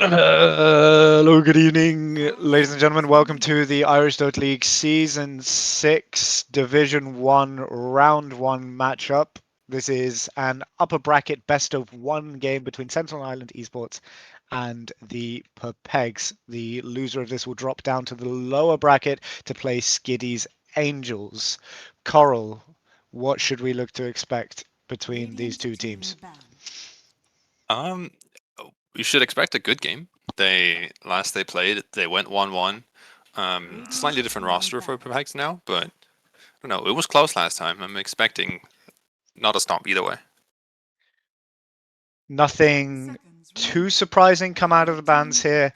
Hello, good evening, ladies and gentlemen. Welcome to the Irish Dota League Season 6 Division 1 Round 1 matchup. This is an upper bracket best of one game between Sentinel Island Esports and the Pepegs. The loser of this will drop down to the lower bracket to play Skiddy's Angels. Coral, what should we look to expect between these two teams? Um, you should expect a good game. They played, they went 1-1. Slightly different roster for Pepegs now, but I don't know. It was close last time. I'm expecting not a stomp either way. Nothing too surprising come out of the bans here.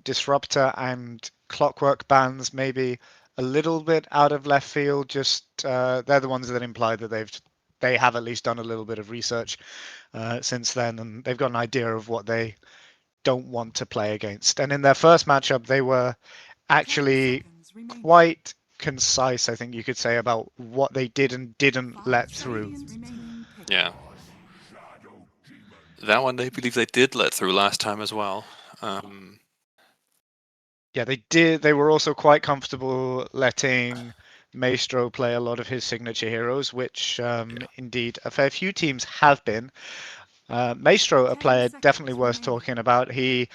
Disruptor and Clockwork bans maybe a little bit out of left field. Just they're the ones that imply that they have at least done a little bit of research since then, and they've got an idea of what they don't want to play against. And in their first matchup, they were actually quite concise, I think you could say, about what they did and didn't let through. Yeah. That one they believe they did let through last time as well. Yeah, they did. They were also quite comfortable letting Maestro play a lot of his signature heroes, which indeed a fair few teams have been. Maestro, a player definitely worth talking about. He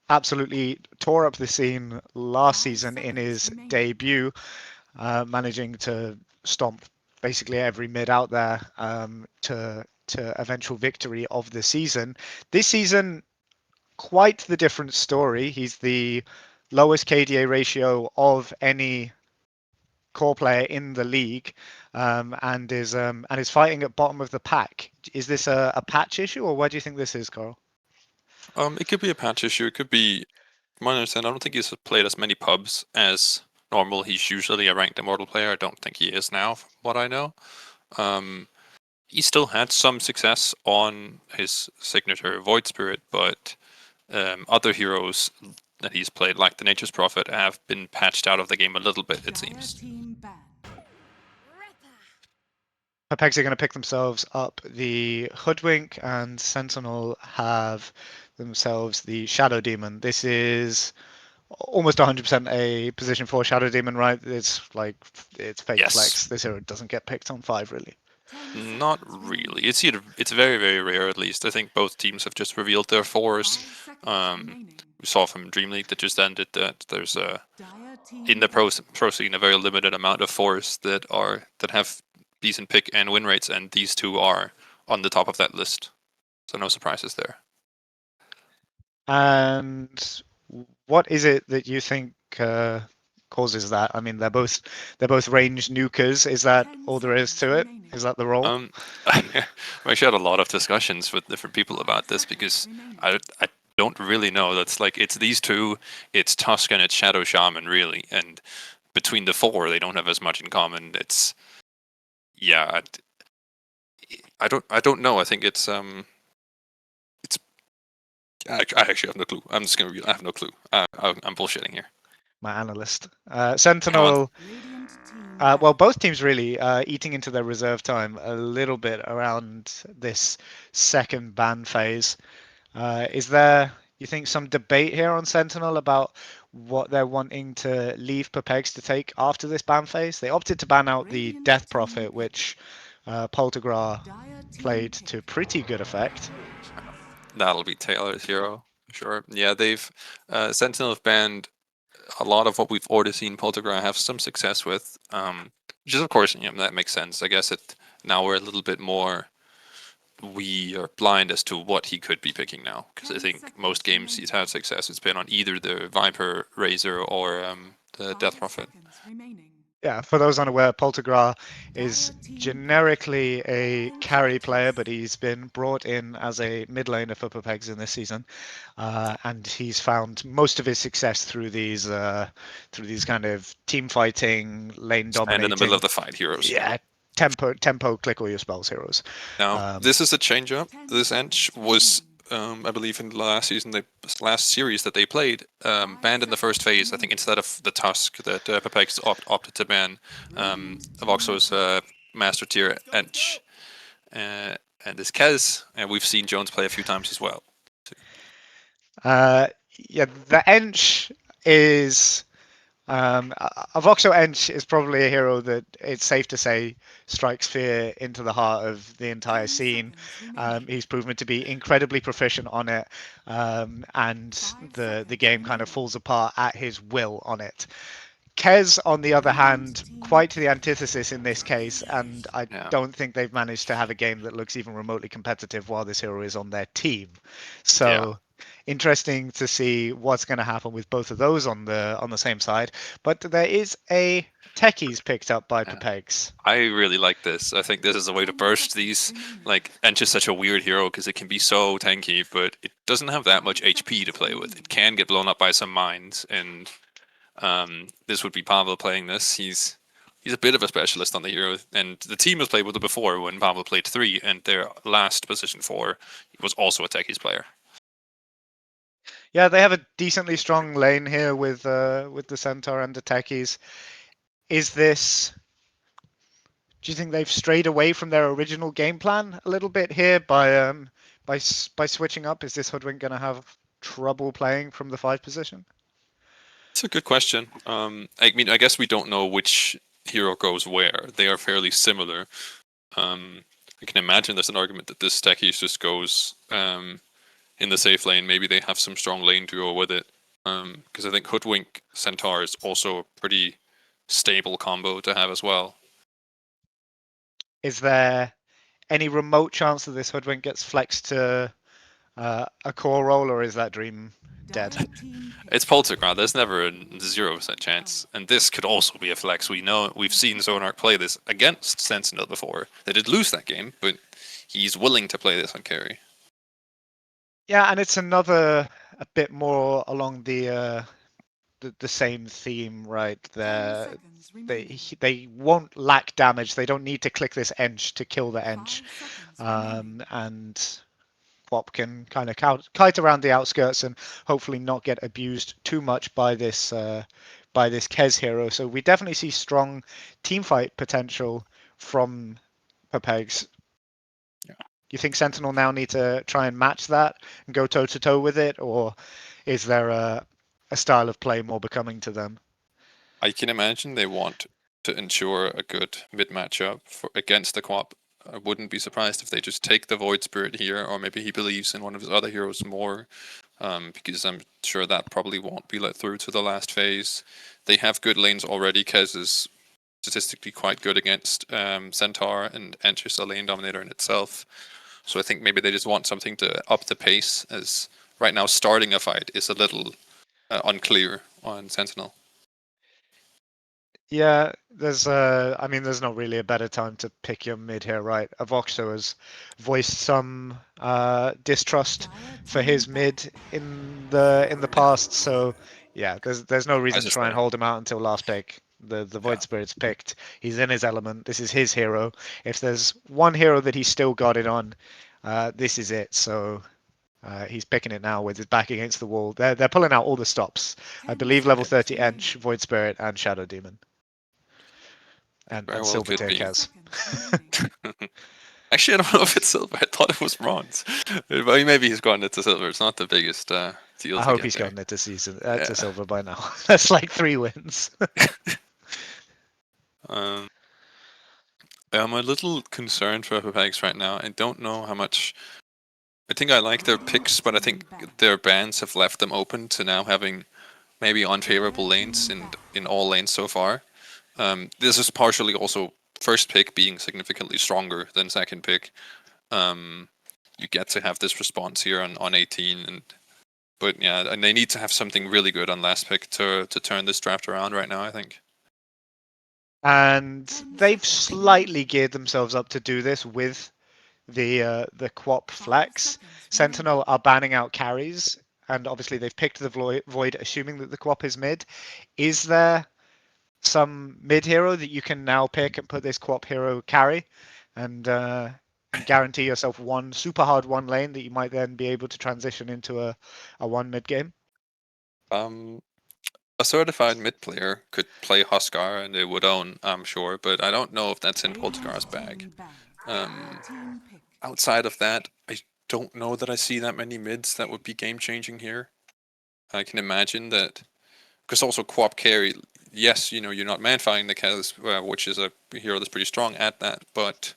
absolutely tore up the scene last season in his debut, managing to stomp basically every mid out there to eventual victory of the season. This season, quite the different story. He's the lowest KDA ratio of any core player in the league, and is fighting at bottom of the pack. Is this a patch issue, or where do you think this is, Carl? It could be a patch issue. It could be, from my understanding, I don't think he's played as many pubs as normal. He's usually a ranked immortal player. I don't think he is now, from what I know. He still had some success on his signature Void Spirit, but other heroes that he's played, like the Nature's Prophet, have been patched out of the game a little bit, it seems. Pepegs are going to pick themselves up the Hoodwink, and Sentinel have themselves the Shadow Demon. This is almost 100% a position 4 Shadow Demon, right? It's fake Yes. flex. This hero doesn't get picked on 5, really. Not really. It's very, very rare, at least. I think both teams have just revealed their fours. We saw from Dream League that just ended that there's in the pro scene a very limited amount of fours that have decent pick and win rates, and these two are on the top of that list. So no surprises there. And what is it that you think causes that? I mean, they're both ranged nukers. Is that all there is to it? Is that the role? I actually had a lot of discussions with different people about this because I don't really know. That's like, it's these two, it's Tusk and it's Shadow Shaman, really, and between the four, they don't have as much in common. It's I don't know. I think it's I actually have no clue. I'm just gonna I have no clue. I'm bullshitting here. My analyst, Sentinel. Well, both teams really eating into their reserve time a little bit around this second ban phase. Is there, you think, some debate here on Sentinel about what they're wanting to leave Pepegs to take after this ban phase? They opted to ban out the Death Prophet, which Poltergra played to pretty good effect. That'll be Taylor's hero, sure. Yeah, they've Sentinel have banned a lot of what we've already seen Poltergra have some success with, which is of course, that makes sense. I guess now we're a little bit more, we are blind as to what he could be picking now, because I think most games he's had success, it's been on either the Viper Razor or the Death Prophet. Yeah, for those unaware, Poltergra is generically a carry player, but he's been brought in as a mid laner for Pepegs in this season, and he's found most of his success through these kind of team fighting, lane dominating. And in the middle of the fight heroes. Yeah, tempo, click all your spells heroes. Now this is a change up. This Ench was, I believe, in the last season, last series that they played, banned in the first phase. I think instead of the Tusk that Pepegs opted to ban, Voxo's Master Tier Ench, and this Kez, and we've seen Jones play a few times as well. Uh, yeah, the Ench is Avoxo Ench is probably a hero that it's safe to say strikes fear into the heart of the entire scene. He's proven to be incredibly proficient on it, and the game kind of falls apart at his will on it. Kez, on the other hand, quite to the antithesis in this case, and I Yeah. don't think they've managed to have a game that looks even remotely competitive while this hero is on their team. Yeah. So interesting to see what's going to happen with both of those on the same side. But there is a techies picked up by Yeah. Pepegs. I really like this. I think this is a way to burst these. Like, and just such a weird hero because it can be so tanky, but it doesn't have that much HP to play with. It can get blown up by some mines, and this would be Pavel playing this. He's a bit of a specialist on the hero, and the team has played with it before when Pavel played 3, and their last position 4 was also a techies player. Yeah, they have a decently strong lane here with the Centaur and the techies. Is this Do you think they've strayed away from their original game plan a little bit here by switching up? Is this Hoodwink going to have trouble playing from the 5 position? It's a good question. I mean, I guess we don't know which hero goes where. They are fairly similar. I can imagine there's an argument that this techies just goes in the safe lane. Maybe they have some strong lane to go with it. Because I think Hoodwink Centaur is also a pretty stable combo to have as well. Is there any remote chance that this Hoodwink gets flexed to a core role, or is that dream dead? It's Poltergrad. There's never a 0% chance, and this could also be a flex. We've seen Zonark play this against Sentinel before. They did lose that game, but he's willing to play this on carry. Yeah, and it's another a bit more along the same theme, right? They won't lack damage. They don't need to click this Ench to kill the Ench. And Quap can kind of kite around the outskirts and hopefully not get abused too much by this Kez hero. So we definitely see strong team fight potential from Pepegs. Yeah. Do you think Sentinel now need to try and match that and go toe to toe with it, or is there a style of play more becoming to them? I can imagine they want to ensure a good mid matchup against the Quap. I wouldn't be surprised if they just take the Void Spirit here, or maybe he believes in one of his other heroes more, because I'm sure that probably won't be let through to the last phase. They have good lanes already. Kez is statistically quite good against Centaur, and Ench a lane dominator in itself. So I think maybe they just want something to up the pace, as right now starting a fight is a little unclear on Sentinel. Yeah, I mean, there's not really a better time to pick your mid here, right? Avoxo has voiced some distrust for his mid in the past, so yeah, there's no I reason to just try and say, hold him out until last pick. The yeah. Void Spirit's picked. He's in his element. This is his hero. If there's one hero that he's still got it on, this is it. So he's picking it now with his back against the wall. They're pulling out all the stops. I believe level 30 Ench, Void Spirit, and Shadow Demon. It very And well silver could tier be. Kaz. Actually, I don't know if it's silver. I thought it was bronze. But maybe he's gotten it to silver. It's not the biggest deal I to hope get he's there. gotten it to season to Yeah. silver by now. That's like 3 wins. Um, I'm a little concerned for Pepegs right now. I don't know how much. I think I like their picks, but I think their bans have left them open to now having maybe unfavorable lanes in all lanes so far. This is partially also first pick being significantly stronger than second pick. Um, you get to have this response here on 18, and but yeah, and they need to have something really good on last pick to turn this draft around right now, I think. And they've slightly geared themselves up to do this with the Quap flex. Sentinel are banning out carries, and obviously they've picked the Void, assuming that the Quap is mid. Is there some mid hero that you can now pick and put this Quap hero carry, and guarantee yourself one super hard one lane that you might then be able to transition into a one mid game? Um, a certified mid player could play Huskar and they would own, I'm sure, but I don't know if that's in Poltergar's bag. Um, outside of that, I don't know that I see that many mids that would be game changing here. I can imagine that, because also co-op carry, yes, you're not man-fighting the Kaz, which is a hero that's pretty strong at that, but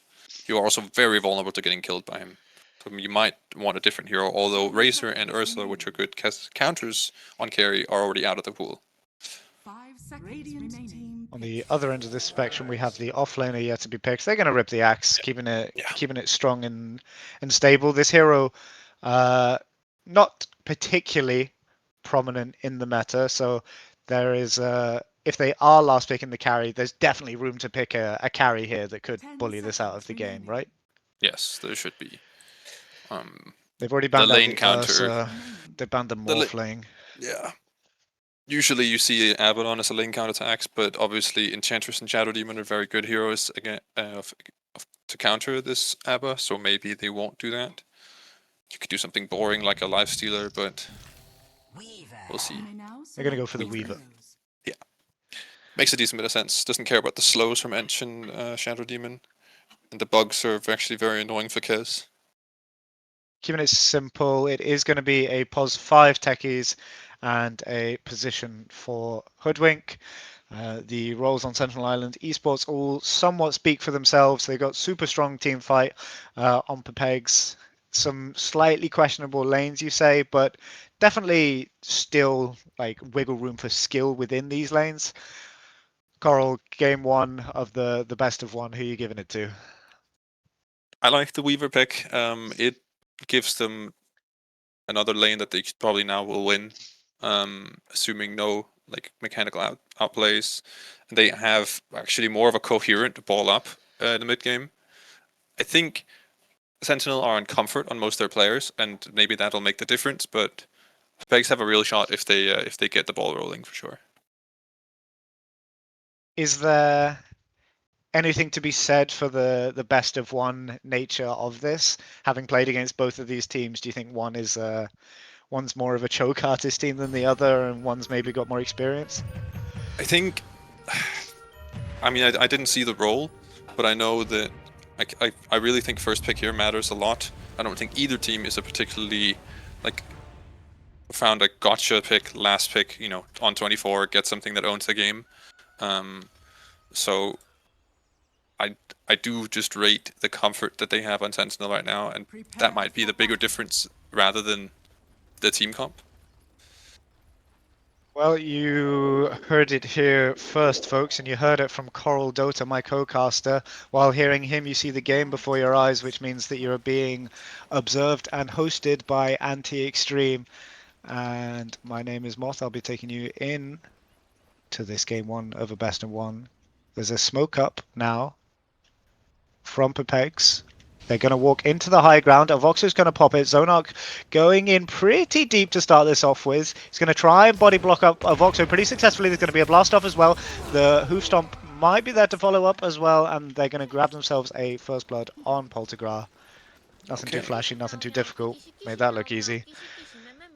you're also very vulnerable to getting killed by him. So you might want a different hero, although Razor and Ursula, which are good counters on carry, are already out of the pool. On the other end of this spectrum, we have the offlaner yet to be picked. They're going to rip the axe, Yeah. keeping it strong and stable. This hero, not particularly prominent in the meta, so there is if they are last picking the carry, there's definitely room to pick a carry here that could bully this out of the game, right? Yes, there should be. They've already The banned out lane the counter. Ursa. They banned the Morphling. Yeah. Usually you see Abaddon as a lane counter attacks, but obviously Enchantress and Shadow Demon are very good heroes again to counter this Abba, so maybe they won't do that. You could do something boring like a Lifestealer, but we'll see. They're going to go for the Weaver. Yeah. Makes a decent bit of sense. Doesn't care about the slows from Enchant Shadow Demon. And the bugs are actually very annoying for Kez. Keeping it simple, it is going to be a pos 5 techies and a position for Hoodwink. The roles on Sentinel Island esports all somewhat speak for themselves. They got super strong team fight on Pepegs. Some slightly questionable lanes, you say, but definitely still like wiggle room for skill within these lanes. Coral, game one of the best of one. Who are you giving it to? I like the Weaver pick. It gives them another lane that they probably now will win, assuming no like mechanical outplays. And they have actually more of a coherent ball up in the mid game. I think Sentinel are in comfort on most of their players, and maybe that'll make the difference. But Pegs have a real shot if they get the ball rolling for sure. Is there anything to be said for the best of one nature of this? Having played against both of these teams, do you think one's more of a choke artist team than the other, and one's maybe got more experience? I think. I mean, I didn't see the role, but I know that I really think first pick here matters a lot. I don't think either team is a particularly like found a gotcha pick, last pick, on 24, get something that owns the game. So I do just rate the comfort that they have on Sentinel right now, and that might be the bigger difference rather than the team comp. Well, you heard it here first, folks, and you heard it from Coral Dota, my co-caster. While hearing him, you see the game before your eyes, which means that you're being observed and hosted by Anti-Extreme. And my name is Moth. I'll be taking you in to this game one of a best of one. There's a smoke up now from Pepegs. They're going to walk into the high ground. Avoxo's going to pop it. Zonark going in pretty deep to start this off with. He's going to try and body block up Avoxo pretty successfully. There's going to be a blast off as well. The hoof stomp might be there to follow up as well, and they're going to grab themselves a first blood on Poltergra. Nothing too flashy, nothing too difficult. Made that look easy.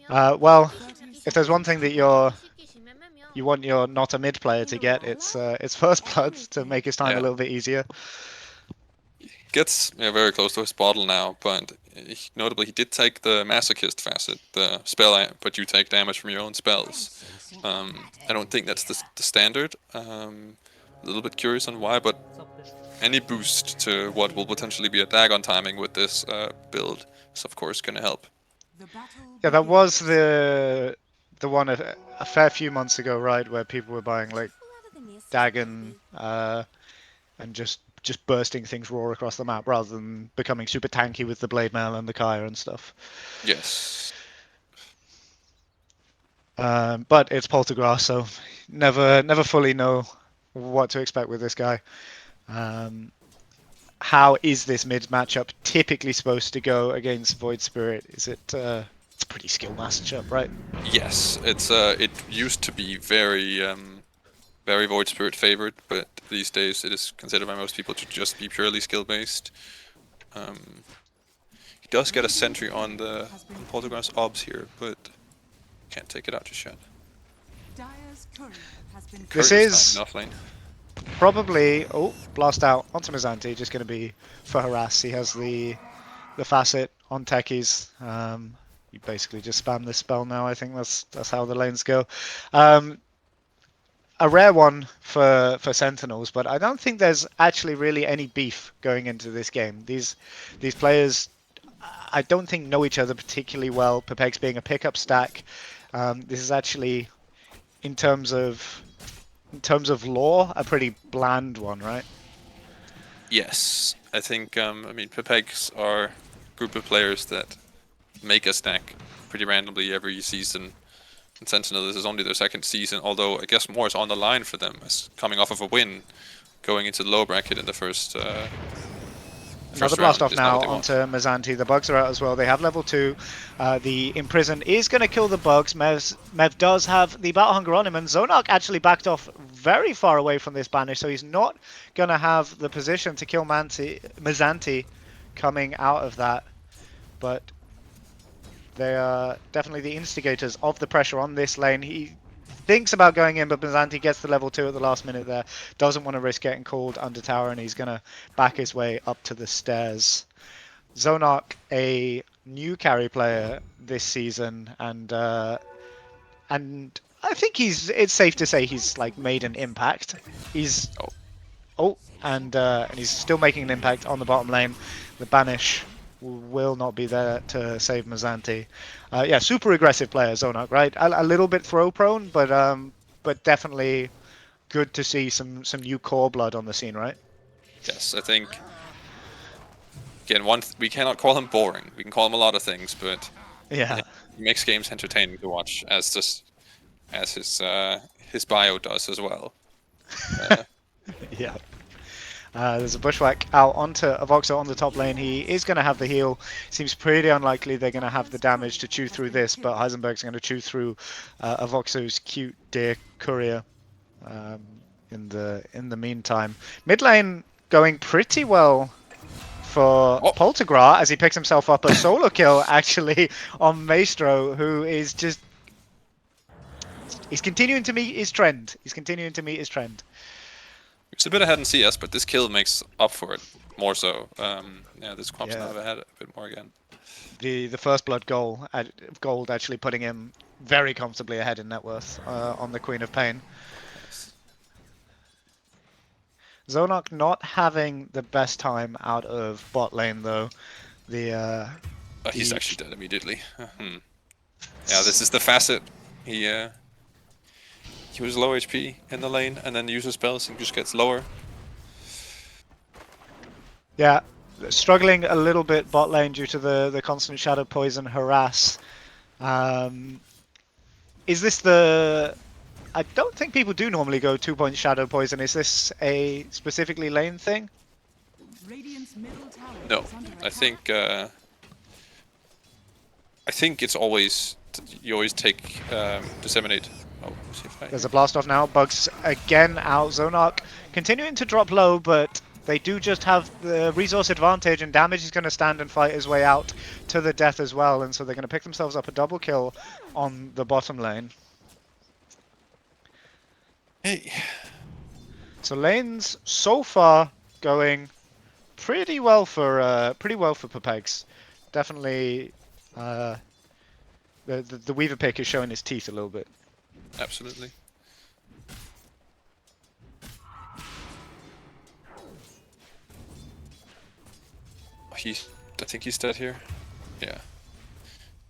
Well, if there's one thing that you want your not a mid player to get, it's first blood to make his time a little bit easier. Gets very close to his bottle now, but notably he did take the Masochist facet, the spell, but you take damage from your own spells. I don't think that's the standard. A little bit curious on why, but any boost to what will potentially be a Dagon timing with this build is of course going to help. Yeah, that was the one a fair few months ago, right, where people were buying like Dagon and just bursting things raw across the map rather than becoming super tanky with the blade mail and the Kaya and stuff. Yes. But it's Poltergrass, so never fully know what to expect with this guy. How is this mid matchup typically supposed to go against Void Spirit? Is it it's a pretty skill matchup, right? Yes, it used to be very Void Spirit favored, but these days it is considered by most people to just be purely skill based. He does get a sentry on the Poltergrass obs here, but can't take it out just yet. This is probably blast out onto Mizanti, just going to be for harass. He has the facet on techies. You basically just spam this spell now. I think that's how the lanes go. Um, a rare one for Sentinels, but I don't think there's actually really any beef going into this game. These players, I don't think know each other particularly well. Pepegs being a pickup stack, this is actually in terms of lore a pretty bland one, right? Yes, I think. I mean, Pepegs are a group of players that make a stack pretty randomly every season. And Sentinel, this is only their second season, although I guess more is on the line for them as coming off of a win, going into the low bracket in the Another first blast round off is not now what they onto want. Mazanti. The bugs are out as well. They have level 2. The Imprison is going to kill the bugs. Mev does have the Battle Hunger on him, and Zonark actually backed off very far away from this banish, so he's not going to have the position to kill Mazanti coming out of that. But they are definitely the instigators of the pressure on this lane. He thinks about going in, but Mazanti gets the level 2 at the last minute there. Doesn't want to risk getting called under tower, and he's going to back his way up to the stairs. Zonark, a new carry player this season, and I think it's safe to say he's like made an impact. He's Oh, and he's still making an impact on the bottom lane. The banish will not be there to save Mazanti. Yeah, super aggressive player Zonark, right? A little bit throw prone, but definitely good to see some new core blood on the scene, right? yes, I think. Again, we cannot call him boring. We can call him a lot of things, but I Yeah, think he makes games entertaining to watch, as his bio does as well. Uh, yeah. There's a bushwhack out onto Avoxo on the top lane. He is going to have the heal. Seems pretty unlikely they're going to have the damage to chew through this, but Heisenberg's going to chew through Avoxo's cute dear courier um, in the meantime. Mid lane going pretty well for oh, Poltergra as he picks himself up a solo kill actually on Maestro, who is just he's continuing to meet his trend. He's continuing to meet his trend. it's a bit ahead in CS, but this kill makes up for it more so. Yeah, this Quap's Yeah. now ahead a bit more again. The first blood gold actually putting him very comfortably ahead in net worth on the Queen of Pain. Nice. Zonark not having the best time out of bot lane though. The He's the actually dead immediately. Yeah, this is the facet. He was low HP in the lane, and then uses spells and just gets lower. yeah, struggling a little bit bot lane due to the constant shadow poison harass. Um, is this the I don't think people do normally go 2-point shadow poison. Is this a specifically lane thing? No, I think it's always you always take disseminate. Oh, see if I... There's a blast off now. Bugs again out. Zonark continuing to drop low, but they do just have the resource advantage, and Damage is going to stand and fight his way out to the death as well, and so they're going to pick themselves up a double kill on the bottom lane. Hey. So lanes so far going pretty well for Pepegs. Definitely, the Weaver pick is showing his teeth a little bit. Absolutely. I think he's dead here. Yeah.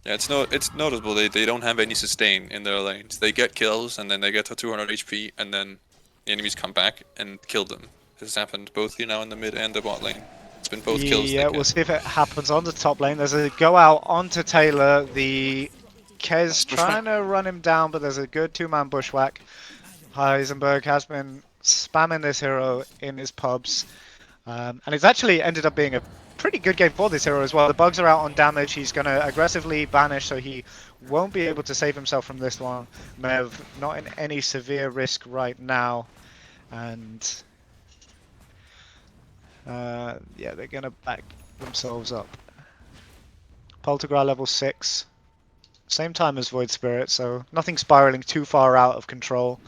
Yeah, it's noticeable they don't have any sustain in their lanes. They get kills and then they get to 200 HP and then the enemies come back and kill them. This has happened both here now in the mid and the bot lane. It's been both kills they Yeah, we'll get. see if it happens on the top lane. There's a go out onto Taylor. The Kez Nice bushwhack. trying to run him down, but there's a good two-man bushwhack. Heisenberg has been spamming this hero in his pubs. And it's actually ended up being a pretty good game for this hero as well. The bugs are out on damage. He's going to aggressively banish, so he won't be able to save himself from this one. Mev not in any severe risk right now. And yeah, they're going to back themselves up. Poltergra level 6. Same time as Void Spirit, so nothing spiraling too far out of control.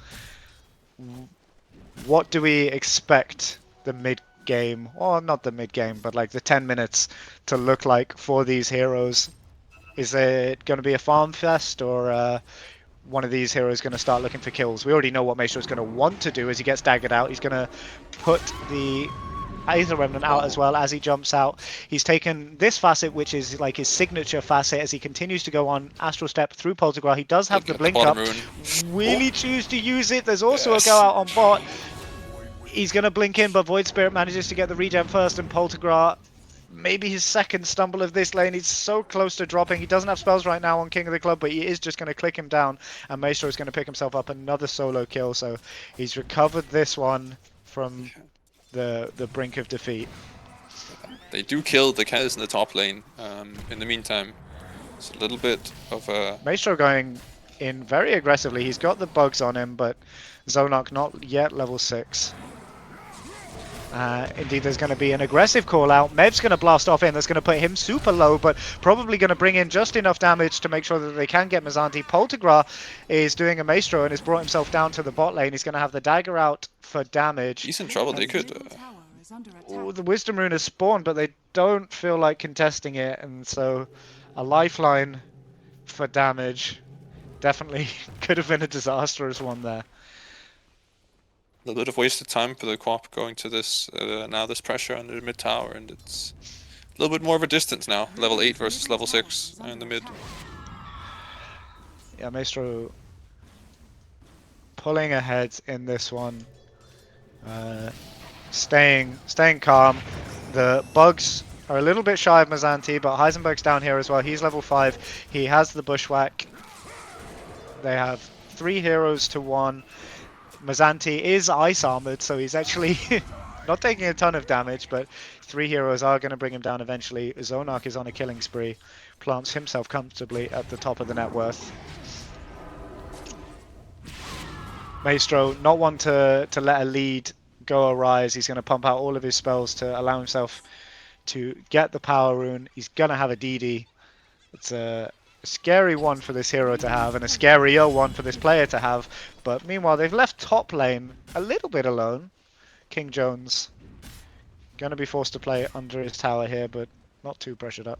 What do we expect the mid game, or not the mid game, but like the 10 minutes to look like for these heroes? Is it going to be a farm fest, or one of these heroes going to start looking for kills? We already know what Maestro's going to want to do as he gets daggered out. He's going to put the Aether Remnant out as Oh, well as he jumps out. He's taken this facet, which is like his signature facet, as he continues to go on Astral Step through Poltergeist. He does have looking the at the blink bottom up. rune. Will Oh, he choose to use it? There's also a go yes. out on bot. He's going to blink in, but Void Spirit manages to get the regen first, and Poltergeist, maybe his second stumble of this lane. He's so close to dropping. He doesn't have spells right now on King of the Club, but he is just going to click him down, and Maestro is going to pick himself up another solo kill. So he's recovered this one from the brink of defeat. They do kill the Kaz in the top lane. In the meantime, it's a little bit of a... Maestro going in very aggressively. He's got the bugs on him, but Zonark not yet level 6. Indeed, there's going to be an aggressive call out. Mev's going to blast off in. That's going to put him super low, but probably going to bring in just enough damage to make sure that they can get Mzanti. Poltergeist is doing a Maestro and has brought himself down to the bot lane. He's going to have the dagger out for damage. He's in trouble. They could... Ooh, the Wisdom Rune has spawned, but they don't feel like contesting it, and so a lifeline for damage definitely could have been a disastrous one there. A little bit of wasted time for the co-op going to this now this pressure under the mid tower, and it's a little bit more of a distance now. Level 8 versus level 6 in the mid. Yeah, Maestro pulling ahead in this one, staying calm. The bugs are a little bit shy of Mzanti, but Heisenberg's down here as well. He's level 5. He has the bushwhack. They have 3 heroes to 1. Mzanti is ice armored, so he's actually not taking a ton of damage, but 3 heroes are going to bring him down eventually. Zonark is on a killing spree, plants himself comfortably at the top of the net worth. Maestro, not one to let a lead go arise. He's going to pump out all of his spells to allow himself to get the power rune. He's going to have a DD. It's a scary one for this hero to have, and a scarier one for this player to have. But meanwhile, they've left top lane a little bit alone. King Jones going to be forced to play under his tower here, but not too pressured up.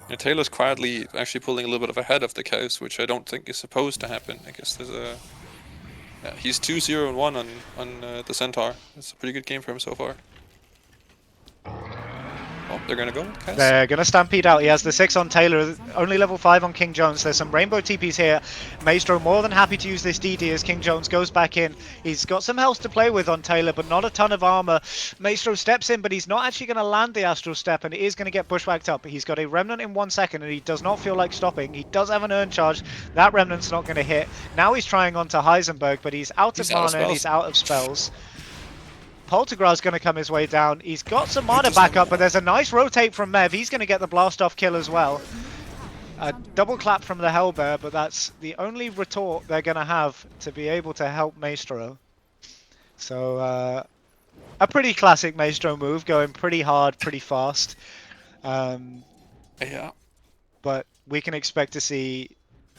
Yeah, Taylor's quietly actually pulling a little bit of ahead of the Chaos, which I don't think is supposed to happen. I guess there's a... Yeah, he's 2-0-1 on the Centaur. It's a pretty good game for him so far. Oh, they're gonna go. Kaz. They're going to stampede out. He has the 6 on Taylor, only level 5 on King Jones. There's some rainbow TPs here. Maestro more than happy to use this DD as King Jones goes back in. He's got some health to play with on Taylor, but not a ton of armor. Maestro steps in, but he's not actually going to land the Astral Step, and it is going to get bushwhacked up. He's got a Remnant in 1 second, and he does not feel like stopping. He does have an Urn Charge. That Remnant's not going to hit. Now he's trying onto Heisenberg, but he's out of mana and he's out of spells. Poltergeist going to come his way down. He's got some mana back up, but there's a nice rotate from Mev. He's going to get the blast off kill as well. A double clap from the Hellbear, but that's the only retort they're going to have to be able to help Maestro. So a pretty classic Maestro move, going pretty hard, pretty fast. Yeah. But we can expect to see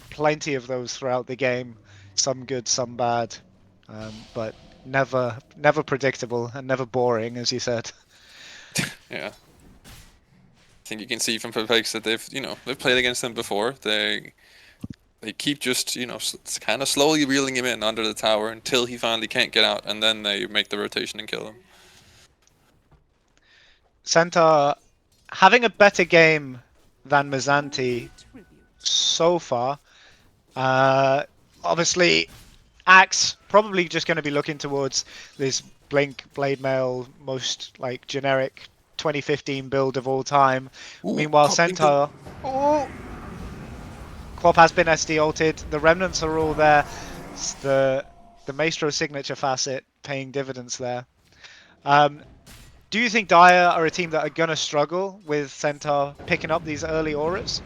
plenty of those throughout the game. Some good, some bad. But never predictable and never boring, as you said. Yeah. I think you can see from Pepegs that they've played against them before. They keep just kind of slowly reeling him in under the tower until he finally can't get out, and then they make the rotation and kill him. Centaur having a better game than Mzanti so far. Obviously, Axe probably just going to be looking towards this Blink Blade Mail, most like generic 2015 build of all time. Ooh, Meanwhile, Centaur, Quap has been SD ulted. The remnants are all there. It's the Maestro signature facet paying dividends there. Do you think Dire are a team that are going to struggle with Centaur picking up these early auras?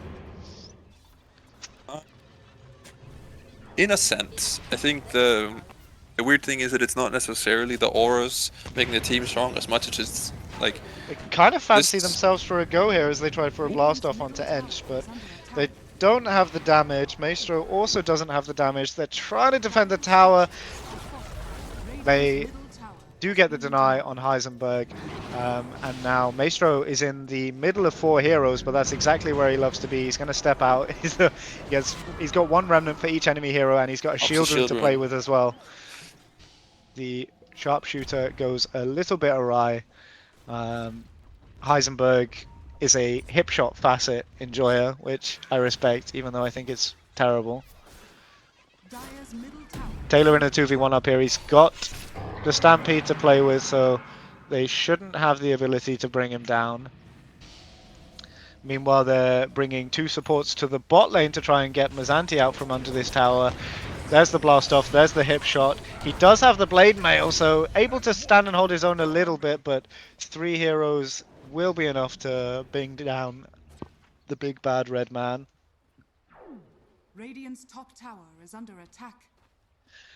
In a sense, I think the weird thing is that it's not necessarily the auras making the team strong as much as it's like... They kind of fancy themselves for a go here as they try for a blast off onto Ench, but they don't have the damage. Maestro also doesn't have the damage. They're trying to defend the tower. They do get the deny on Heisenberg, and now Maestro is in the middle of 4 heroes, but that's exactly where he loves to be. He's going to step out. He's got 1 remnant for each enemy hero, and he's got a Ops the shield rune shield to play rune. with as well. The sharpshooter goes a little bit awry. Heisenberg is a hip shot facet enjoyer, which I respect, even though I think it's terrible. Taylor in a 2v1 up here. He's got the Stampede to play with, so they shouldn't have the ability to bring him down. Meanwhile, they're bringing 2 supports to the bot lane to try and get Mazanti out from under this tower. There's the blast off, there's the hip shot. He does have the blade mail, so able to stand and hold his own a little bit, but 3 heroes will be enough to bring down the big bad red man. Radiant's top tower is under attack.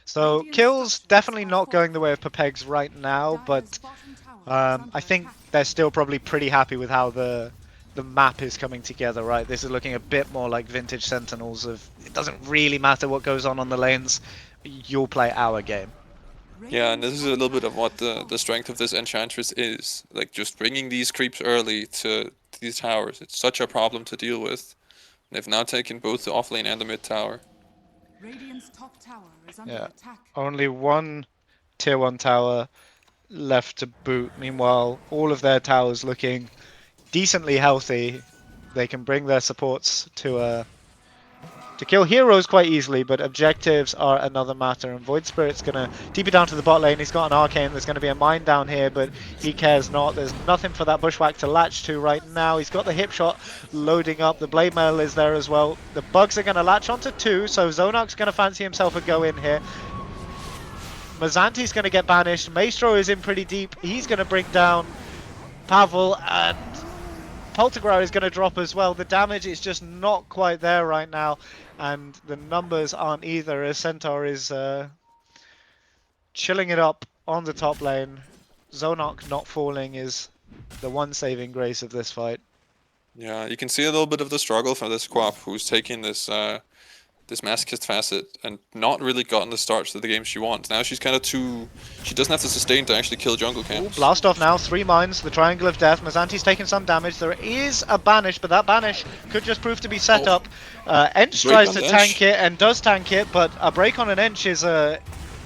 So kills definitely not going the way of Pepegs right now, but I think they're still probably pretty happy with how the map is coming together, right? This is looking a bit more like vintage Sentinels of it doesn't really matter what goes on the lanes, you'll play our game. Yeah, and this is a little bit of what the strength of this Enchantress is. Like, just bringing these creeps early to these towers. It's such a problem to deal with. They've now taken both the off lane and the mid tower. Radiant's top tower is under Yeah, attack. only 1 tier 1 tower left to boot. Meanwhile, all of their towers looking decently healthy. They can bring their supports to kill heroes quite easily, but objectives are another matter. And Void Spirit's going to TP down to the bot lane. He's got an arcane. There's going to be a mine down here, but he cares not. There's nothing for that bushwhack to latch to right now. He's got the hip shot loading up. The blade mail is there as well. The bugs are going to latch onto 2, so Zonark's going to fancy himself a go in here. Mazanti's going to get banished. Maestro is in pretty deep. He's going to bring down Pavel, and Poltergeist is going to drop as well. The damage is just not quite there right now, and the numbers aren't either, as Centaur is chilling it up on the top lane. Zonark not falling is the one saving grace of this fight. Yeah, you can see a little bit of the struggle for this Quap, who's taking this this masochist facet and not really gotten the starts to the game she wants. Now she's kind of she doesn't have to sustain to actually kill jungle camps. Ooh, blast off now, 3 mines, the triangle of death. Mazanti's taking some damage. There is a banish, but that banish could just prove to be set up. Ench tries to tank it and does tank it, but a break on an Ench is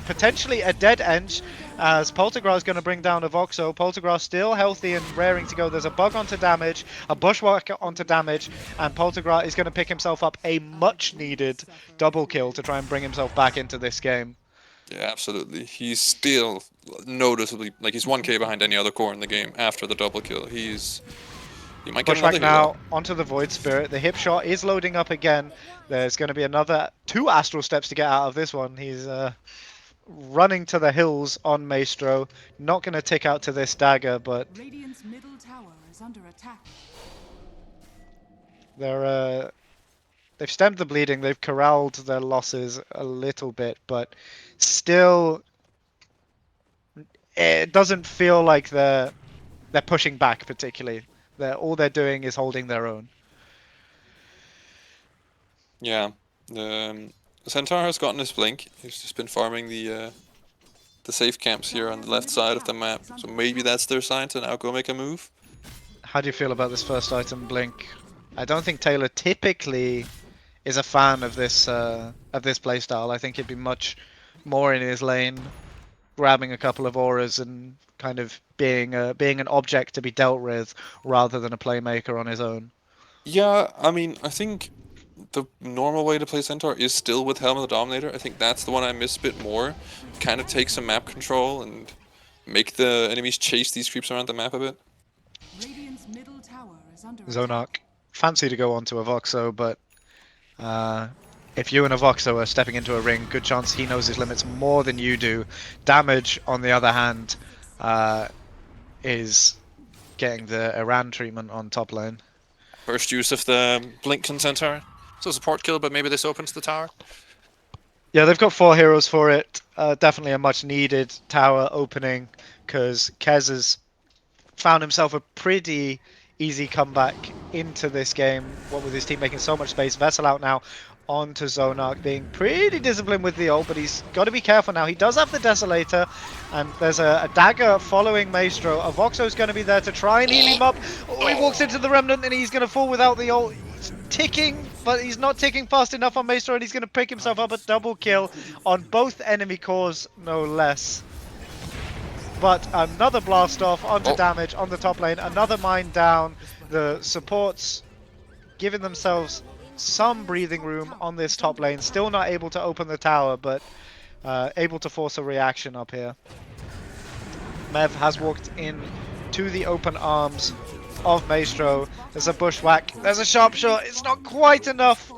potentially a dead Ench, as Poltergeist is going to bring down a Voxo. Poltergeist still healthy and raring to go. There's a bug onto damage, a bushwhack onto damage, and Poltergeist is going to pick himself up a much needed double kill to try and bring himself back into this game. Yeah, absolutely. He's still noticeably, like, he's 1k behind any other core in the game after the double kill. He might get Bushwhack another now hero. onto the Void Spirit. The hip shot is loading up again. There's going to be another 2 astral steps to get out of this one. He's running to the hills on Maestro. Not going to tick out to this dagger, but Radiant's middle tower is under attack. they've stemmed the bleeding. They've corralled their losses a little bit, but still, it doesn't feel like they're pushing back particularly. All they're doing is holding their own. Yeah. Centaur has gotten his blink. He's just been farming the safe camps here on the left side of the map. So maybe that's their sign to now go make a move. How do you feel about this first item, Blink? I don't think Taylor typically is a fan of this playstyle. I think he'd be much more in his lane, grabbing a couple of auras and kind of being an object to be dealt with rather than a playmaker on his own. Yeah, I mean, I think the normal way to play Centaur is still with Helm of the Dominator. I think that's the one I miss a bit more. Kind of take some map control and make the enemies chase these creeps around the map a bit. Radiant's middle tower is under Zonark, fancy to go onto a Voxo, but if you and a Voxo are stepping into a ring, good chance he knows his limits more than you do. Damage, on the other hand, is getting the Iran treatment on top lane. First use of the Blink on Centaur. So support kill, but maybe this opens the tower. Yeah, they've got 4 heroes for it. Definitely a much needed tower opening, because Kez has found himself a pretty easy comeback into this game, what with his team making so much space. Vessel out now onto Zonark, being pretty disciplined with the ult, but he's got to be careful now. He does have the Desolator, And there's a dagger following Maestro. Avoxo's going to be there to try and heal him up. Oh, he walks into the Remnant and he's going to fall without the ult. He's ticking, but he's not ticking fast enough on Maestro, and he's going to pick himself up a double kill on both enemy cores, no less. But another blast off onto damage on the top lane. Another mine down. The supports giving themselves some breathing room on this top lane. Still not able to open the tower, but able to force a reaction up here. Mev has walked in to the open arms of Maestro. There's a bushwhack. There's a sharp shot. It's not quite enough.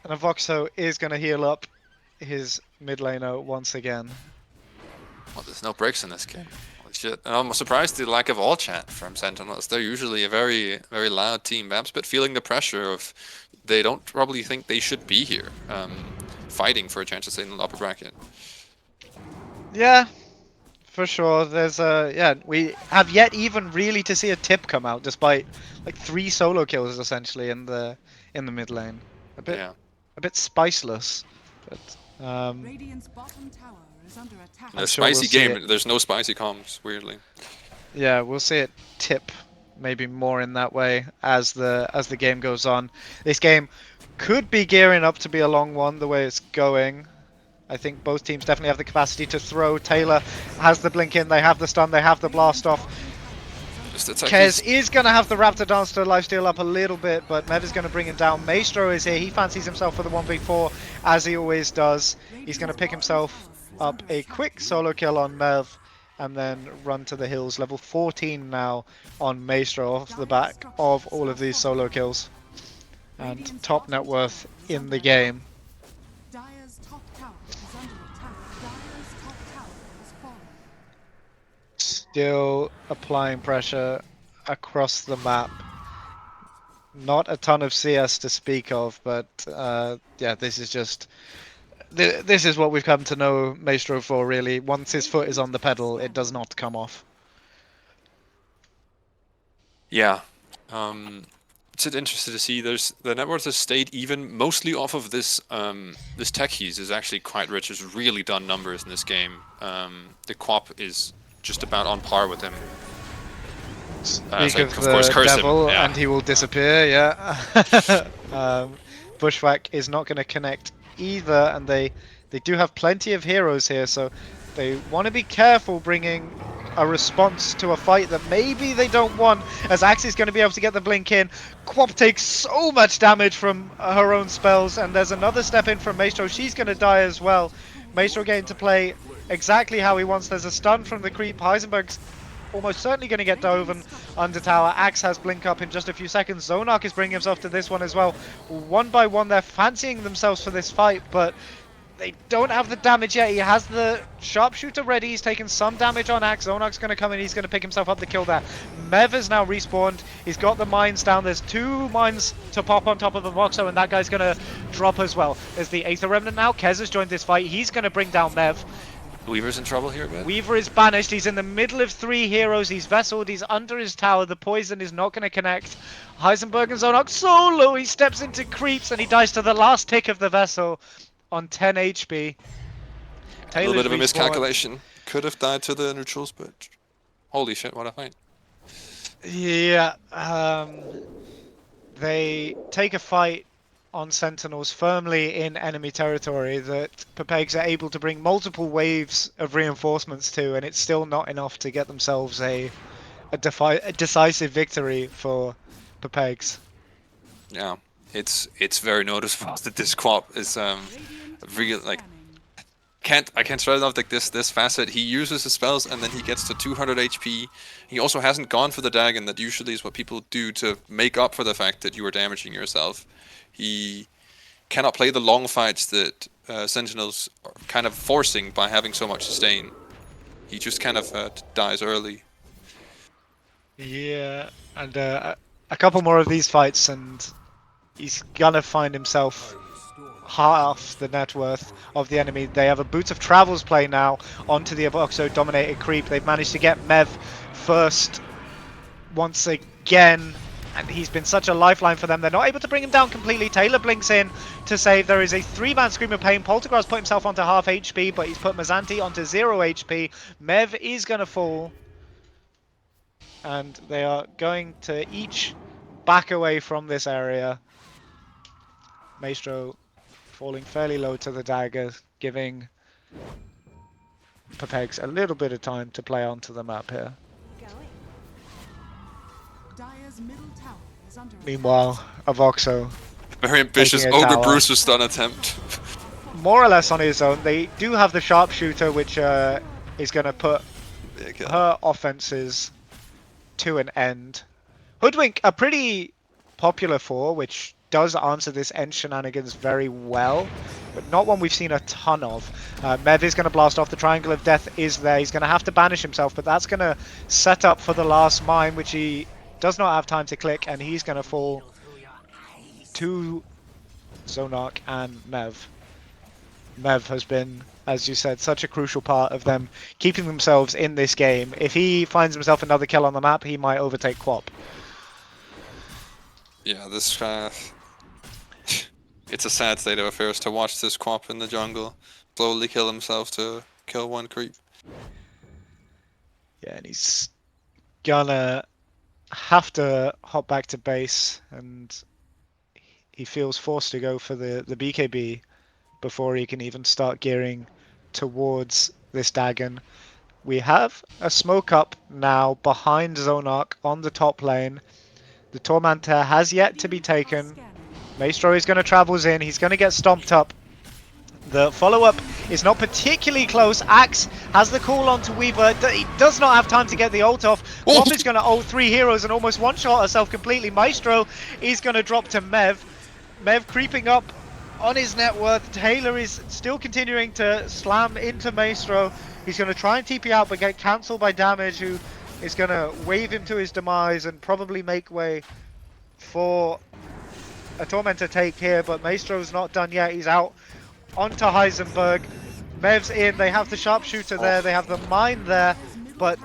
And Avoxo is going to heal up his mid laner once again. Well, there's no breaks in this game. Holy shit. And I'm surprised the lack of all chat from Sentinels. They're usually a very, very loud team. Perhaps, but feeling the pressure of they don't probably think they should be here, fighting for a chance to stay in the upper bracket. Yeah, for sure. There's we have yet even really to see a tip come out, despite like 3 solo kills essentially in the mid lane. A bit spiceless, but Radiant's bottom tower is under attack. A sure we'll spicy see game. There's no spicy comms, weirdly. yeah, we'll see it tip maybe more in that way as the game goes on. This game could be gearing up to be a long one the way it's going. I think both teams definitely have the capacity to throw. Taylor has the blink in, they have the stun, they have the blast off. Kez is going to have the Raptor Dance to lifesteal up a little bit, but Mev is going to bring him down. Maestro is here, he fancies himself for the 1v4 as he always does. He's going to pick himself up a quick solo kill on Mev and then run to the hills. Level 14 now on Maestro off the back of all of these solo kills. And top net worth in the game. Dire's top tower is under attack. Dire's top tower has fallen. Still applying pressure across the map. Not a ton of CS to speak of, but yeah, this is just this is what we've come to know Maestro for, really. Once his foot is on the pedal, it does not come off. Yeah. It's interesting to see. The net worth has stayed even mostly off of this. This tech keys is actually quite rich. Has really done numbers in this game. The Quap is just about on par with him. Speak of the devil, yeah. And he will disappear. Yeah. Bushwhack is not going to connect either, and they do have plenty of heroes here, so they want to be careful bringing a response to a fight that maybe they don't want, as Axe is going to be able to get the blink in. Quap takes so much damage from her own spells, and there's another step in from Maestro. She's going to die as well. Maestro getting to play exactly how he wants. There's a stun from the creep. Heisenberg's almost certainly going to get Doven under tower. Axe has blink up in just a few seconds. Zonarch is bringing himself to this one as well. One by one, they're fancying themselves for this fight, but they don't have the damage yet. He has the sharpshooter ready. He's taken some damage on Axe. Zonarch's going to come in. He's going to pick himself up the kill there. Mev is now respawned. He's got the mines down. There's 2 mines to pop on top of the Voxo, and that guy's going to drop as well. There's the Aether Remnant now. Kez has joined this fight. He's going to bring down Mev. Weaver's in trouble here a bit. Weaver is banished. He's in the middle of 3 heroes. He's vesseled. He's under his tower. The poison is not going to connect. Heisenberg and Zonarch solo. He steps into creeps and he dies to the last tick of the vessel on 10 HP. A little bit of a miscalculation. Could have died to the neutrals, but holy shit, what a fight. Yeah. They take a fight on Sentinels firmly in enemy territory that Pepegs are able to bring multiple waves of reinforcements to, and it's still not enough to get themselves a decisive victory for Pepegs. Yeah, it's very noticeable that this Quap is real, like I can't stress enough like this facet. He uses his spells and then he gets to 200 HP. He also hasn't gone for the Dagon, that usually is what people do to make up for the fact that you are damaging yourself. He cannot play the long fights that Sentinels are kind of forcing by having so much sustain. He just kind of dies early. Yeah, and a couple more of these fights and he's gonna find himself half the net worth of the enemy. They have a Boots of Travels play now onto the Avoxo dominated creep. They've managed to get Mev first once again. And he's been such a lifeline for them. They're not able to bring him down completely. Taylor blinks in to save. There is a 3-man Scream of Pain. Poltergeist put himself onto half HP, but he's put Mazanti onto 0 HP. Mev is going to fall. And they are going to each back away from this area. Maestro falling fairly low to the dagger, giving Pepegs a little bit of time to play onto the map here. Dire's middle tower is under Meanwhile, Avoxo Very ambitious taking a Ogre tower. Bruiser stun attempt. More or less on his own. They do have the sharpshooter, which is going to put Yeah, kill. her offenses to an end. Hoodwink, a pretty popular 4, which does answer this end shenanigans very well, but not one we've seen a ton of. Mev is going to blast off. The Triangle of Death is there. He's going to have to banish himself, but that's going to set up for the last mine, which he does not have time to click, and he's going to fall to Zonark and Mev. Mev has been, as you said, such a crucial part of them keeping themselves in this game. If he finds himself another kill on the map, he might overtake Quap. Yeah, this it's a sad state of affairs to watch this Quap in the jungle slowly kill himself to kill one creep. Yeah, and he's gonna have to hop back to base, and he feels forced to go for the BKB before he can even start gearing towards this Dagon. We have a smoke up now behind Zonark on the top lane. The Tormentor has yet to be taken. Maestro is going to travels in. He's going to get stomped up. The follow-up is not particularly close. Axe has the call onto Weaver. He does not have time to get the ult off. Quap is going to ult 3 heroes and almost one-shot herself completely. Maestro is going to drop to Mev. Mev creeping up on his net worth. Taylor is still continuing to slam into Maestro. He's going to try and TP out but get cancelled by Damage, who is going to wave him to his demise and probably make way for a Tormentor take here, but Maestro's not done yet. He's out onto Heisenberg. Mev's in. They have the sharpshooter there. They have the mine there, but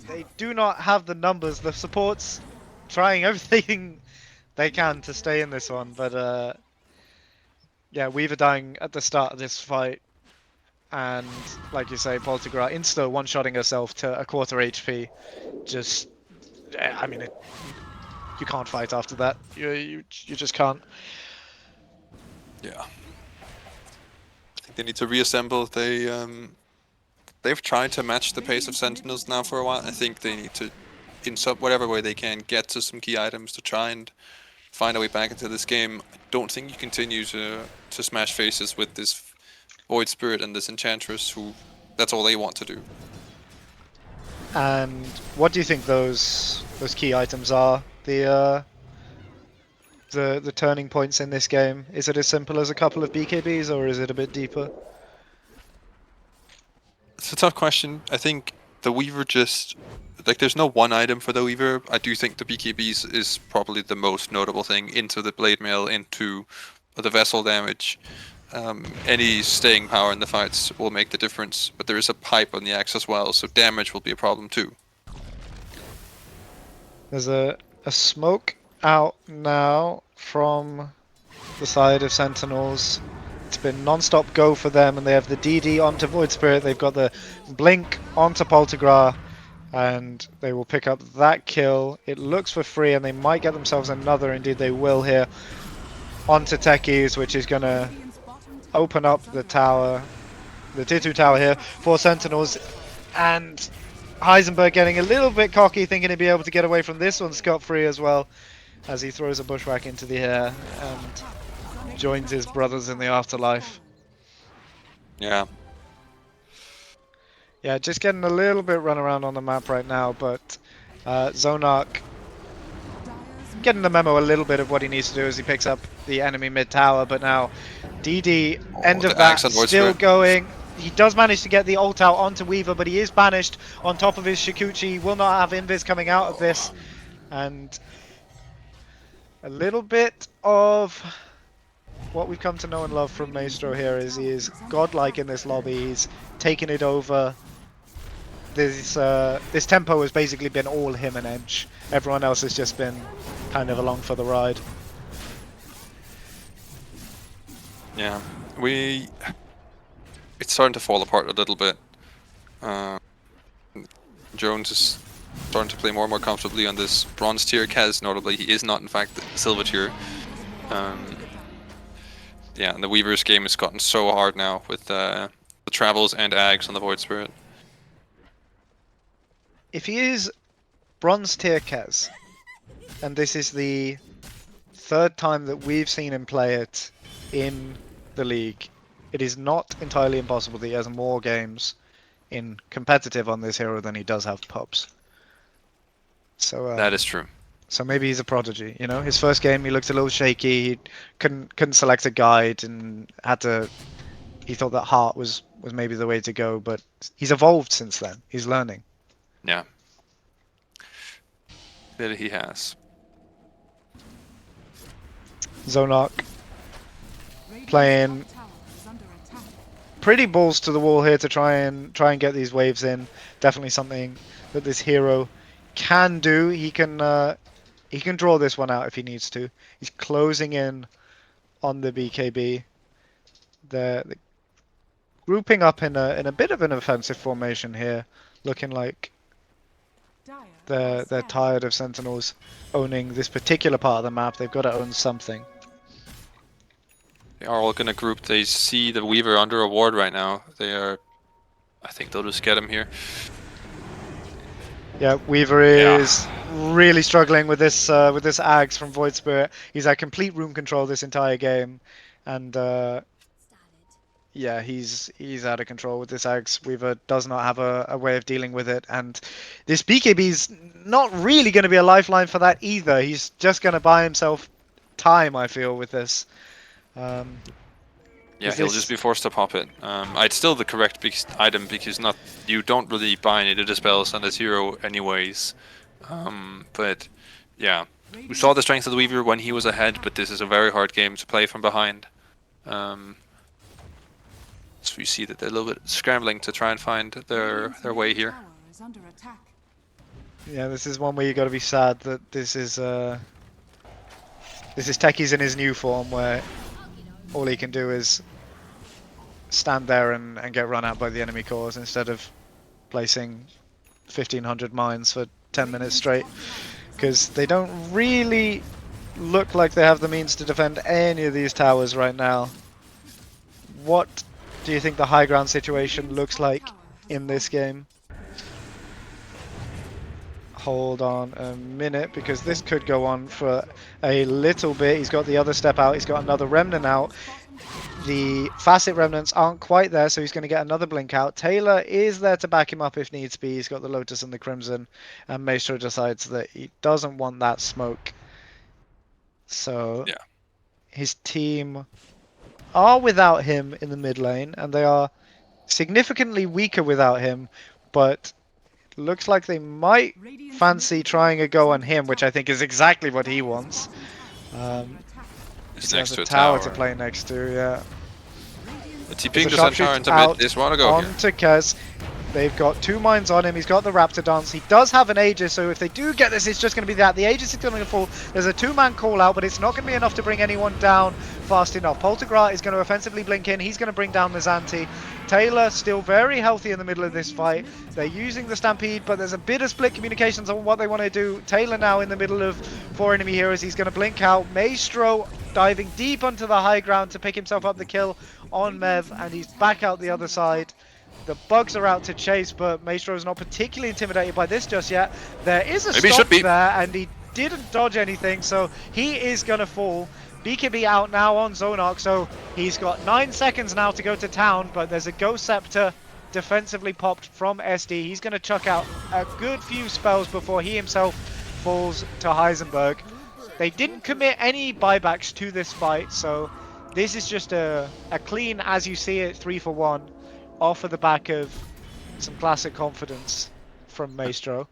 they do not have the numbers. The support's trying everything they can to stay in this one, but yeah, Weaver dying at the start of this fight, and like you say, Poltergeist insta one-shotting herself to a quarter HP. Just, I mean, you can't fight after that. You just can't. Yeah. I think they need to reassemble. They've tried to match the pace of Sentinels now for a while. I think they need to, in some whatever way they can, get to some key items to try and find a way back into this game. I don't think you continue to smash faces with this Void Spirit and this Enchantress, who that's all they want to do. And what do you think those key items are? The turning points in this game. Is it as simple as a couple of BKBs, or is it a bit deeper? It's a tough question. I think the Weaver just, like, there's no one item for the Weaver. I do think the BKBs is probably the most notable thing. Into the blade mail, into the vessel damage. Any staying power in the fights will make the difference, but there is a pipe on the axe as well, so damage will be a problem too. There's a smoke out now from the side of Sentinels. It's been non-stop go for them, and they have the DD onto Void Spirit. They've got the blink onto Poltergeist, and they will pick up that kill. It looks for free, and they might get themselves another. Indeed, they will here onto Techies, which is going to open up the tower, the tier 2 tower here for Sentinels, and Heisenberg getting a little bit cocky, thinking he'd be able to get away from this one scot-free as well, as he throws a bushwhack into the air and joins his brothers in the afterlife. Yeah. Yeah, just getting a little bit run around on the map right now, but Zonark getting the memo a little bit of what he needs to do as he picks up the enemy mid tower, but now DD, end of that, still going. He does manage to get the ult out onto Weaver, but he is banished on top of his Shikuchi. He will not have invis coming out of this. And a little bit of what we've come to know and love from Maestro here is he is godlike in this lobby. He's taken it over this tempo has basically been all him and Edge. Everyone else has just been kind of along for the ride. Yeah, it's starting to fall apart a little bit. Jones is starting to play more and more comfortably on this bronze tier. Kaz, notably, he is not in fact the silver tier. Yeah, and the Weaver's game has gotten so hard now with the travels and ags on the Void Spirit. If he is bronze tier Kez, and this is the third time that we've seen him play it in the league, it is not entirely impossible that he has more games in competitive on this hero than he does have pubs. So That is true. So maybe he's a prodigy. You know, his first game he looked a little shaky. He couldn't select a guide and had to. He thought that heart was maybe the way to go, but he's evolved since then. He's learning. Yeah. That he has. Zonarch Radiant's playing top tower is under attack. pretty balls to the wall here to try and get these waves in. Definitely something that this hero can do. He can draw this one out if he needs to. He's closing in on the BKB. They're grouping up in a bit of an offensive formation here, looking like Dire they're are scanning. tired of Sentinels owning this particular part of the map. They've got to own something. They are all gonna group. They see the Weaver under a ward right now. They are. I think they'll just get him here. Yeah, Weaver is really struggling with this Ags from Void Spirit. He's had complete room control this entire game, and yeah, he's out of control with this Ags. Weaver does not have a way of dealing with it, and this BKB's not really going to be a lifeline for that either. He's just going to buy himself time, I feel, with this. Yeah, Is he'll this- just be forced to pop it. It's still the correct item because you don't really buy any of the spells on this hero anyways. But yeah, we saw the strength of the Weaver when he was ahead, but this is a very hard game to play from behind. So we see that they're a little bit scrambling to try and find their way here. Tower is under attack. Yeah, this is one where you got to be sad that this is Techies in his new form, where all he can do is stand there and get run out by the enemy cores instead of placing 1,500 mines for 10 minutes straight, because they don't really look like they have the means to defend any of these towers right now. What do you think the high ground situation looks like in this game? Hold on a minute, because this could go on for a little bit. He's got the other step out. He's got another remnant out. The facet remnants aren't quite there, so he's going to get another blink out. Taylor is there to back him up if needs be. He's got the Lotus and the Crimson, and Maestro decides that he doesn't want that smoke. So Yeah. his team are without him in the mid lane, and they are significantly weaker without him, but looks like they might Radiant's fancy middle trying tower a go is on under him, which attack. I think is exactly what he Dire's wants. bottom tower is under attack. It's He next has to a a tower tower. to play next to, yeah. The Radiant's TPing There's a just on tower sharpshoot into out mid. This want to go here. onto Kez. They've got 2 mines on him. He's got the Raptor Dance. He does have an Aegis, so if they do get this, it's just going to be that. The Aegis is going to fall. There's a 2-man call out, but it's not going to be enough to bring anyone down fast enough. Poltergrat is going to offensively blink in. He's going to bring down the Zanti. Taylor still very healthy in the middle of this fight. They're using the Stampede, but there's a bit of split communications on what they want to do. Taylor now in the middle of 4 enemy heroes. He's going to blink out. Maestro diving deep onto the high ground to pick himself up the kill on Mev, and he's back out the other side. The bugs are out to chase, but Maestro is not particularly intimidated by this just yet. There is a Maybe he stop should be. there, and he didn't dodge anything, so he is going to fall. BKB out now on Zonarch, so he's got 9 seconds now to go to town, but there's a Ghost Scepter defensively popped from SD. He's going to chuck out a good few spells before he himself falls to Heisenberg. They didn't commit any buybacks to this fight, so this is just a clean, as you see it, 3 for 1, off of the back of some classic confidence from Maestro.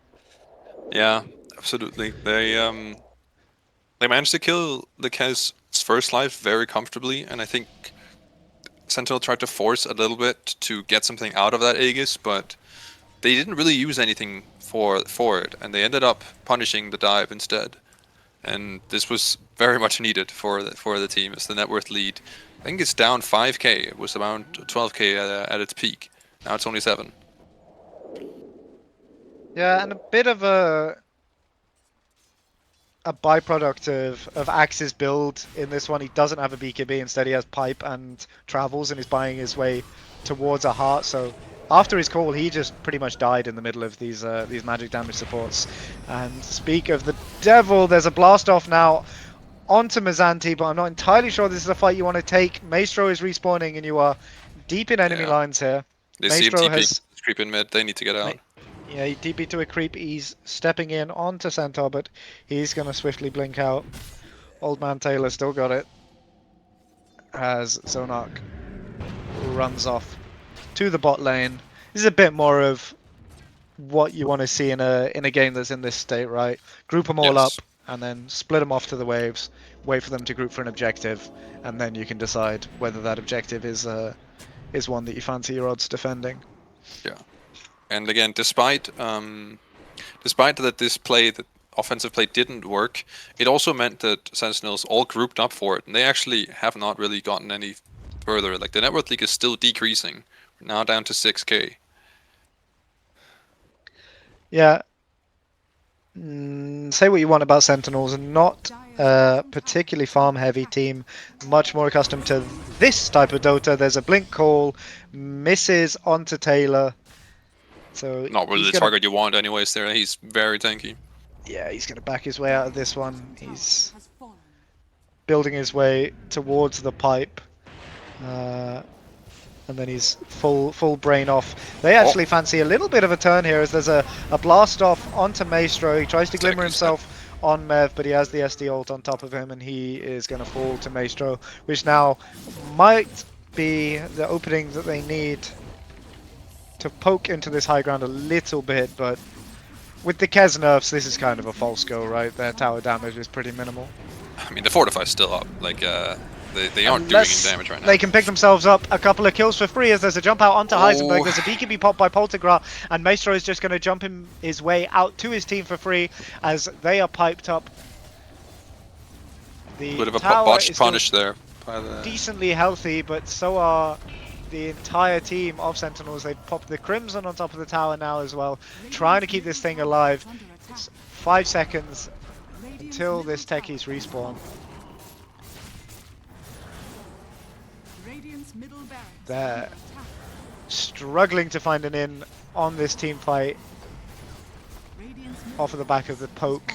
Yeah, absolutely. They managed to kill the Kez first life very comfortably, and I think Sentinel tried to force a little bit to get something out of that Aegis, but they didn't really use anything for it, and they ended up punishing the dive instead. And this was very much needed for the team as the net worth lead. I think it's down 5k. It was around 12k at its peak. Now it's only 7. Yeah, and a bit of a byproduct of Axe's build in this one. He doesn't have a BKB, instead he has pipe and travels and is buying his way towards a heart. So after his call, he just pretty much died in the middle of these magic damage supports. And speak of the devil, there's a blast off now onto Mizanti, but I'm not entirely sure this is a fight you want to take. Maestro is respawning and you are deep in enemy lines here. They see him Maestro TP, has creep in mid. They need to get out. yeah, he TP to a creep. He's stepping in onto Centaur, but he's going to swiftly blink out. Old man Taylor still got it as Zonark runs off to the bot lane. This is a bit more of what you want to see in a game that's in this state, right? Group them all up and then split them off to the waves. Wait for them to group for an objective, and then you can decide whether that objective is one that you fancy your odds defending. Yeah. And again, despite that this play, the offensive play didn't work, it also meant that Sentinels all grouped up for it, and they actually have not really gotten any further. Like the net worth league is still decreasing. We're now down to 6k. Yeah. Say what you want about Sentinels, not a particularly farm-heavy team, much more accustomed to this type of Dota. There's a blink call, misses onto Taylor. So not really the target you want anyways there. He's very tanky. Yeah, he's going to back his way out of this one. He's building his way towards the pipe. And then he's full brain off. They actually fancy a little bit of a turn here as there's a blast off onto Maestro. He tries to glimmer himself on Mev, but he has the SD ult on top of him and he is going to fall to Maestro, which now might be the opening that they need to poke into this high ground a little bit, but with the Kez nerfs, this is kind of a false go, right? Their tower damage is pretty minimal. I mean, the Fortify's still up. Like, they aren't doing any damage right now. They can pick themselves up a couple of kills for free as there's a jump out onto Heisenberg. There's a BKB pop by Poltergra, and Maestro is just going to jump his way out to his team for free as they are piped up. The bit of a tower botched is punish there. By the... decently healthy, but so are the entire team of Sentinels. They've popped the Crimson on top of the tower now as well, trying to keep this thing alive. It's 5 seconds until this techies respawn. They're struggling to find an in on this team fight off of the back of the poke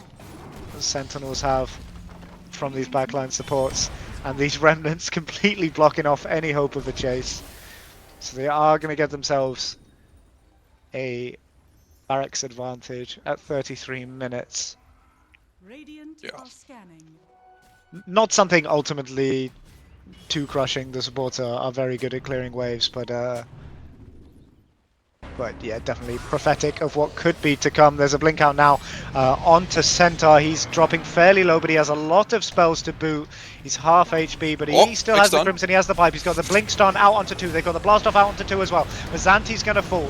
the Sentinels have from these backline supports, and these remnants completely blocking off any hope of a chase. So they are going to get themselves a barracks advantage at 33 minutes. Not something ultimately too crushing. The supports are very good at clearing waves, but yeah, definitely prophetic of what could be to come. There's a blink out now onto Centaur. He's dropping fairly low, but he has a lot of spells to boot. He's half HP, but he still has the Crimson, he has the pipe, he's got the blink stun out onto 2, they've got the blast off out onto 2 as well. Mazanti's going to fall.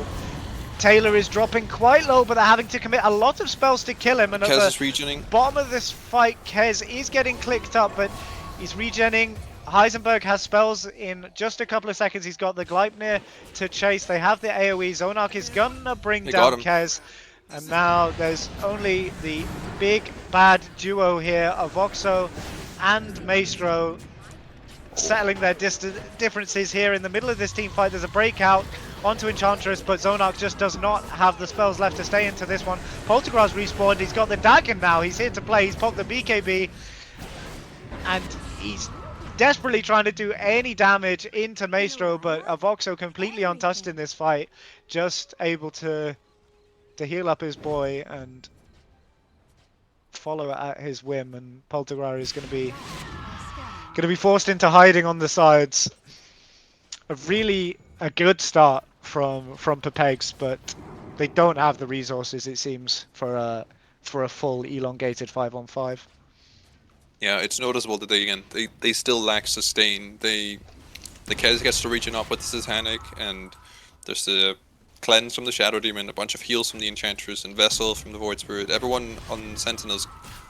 Taylor is dropping quite low, but they're having to commit a lot of spells to kill him. And at the bottom of this fight, Kez is getting clicked up, but he's regenning. Heisenberg has spells in just a couple of seconds. He's got the Gleipnir to chase. They have the AoE. Zonark is gonna bring down Kez. And now there's only the big bad duo here of Voxo and Maestro settling their differences here in the middle of this team fight. There's a breakout onto Enchantress, but Zonark just does not have the spells left to stay into this one. Poltergras respawned. He's got the Dagon now. He's here to play. He's popped the BKB. And he's desperately trying to do any damage into Maestro, but Avoxo completely untouched in this fight, just able to heal up his boy and follow at his whim, and Poltergar is going to be forced into hiding on the sides. A good start from Pepegs, but they don't have the resources, it seems, for a full elongated 5-on-5. Yeah, it's noticeable that they still lack sustain. The Kez gets to region up with Satanic, and there's the cleanse from the Shadow Demon, a bunch of heals from the Enchantress, and Vessel from the Void Spirit. Everyone on Sentinels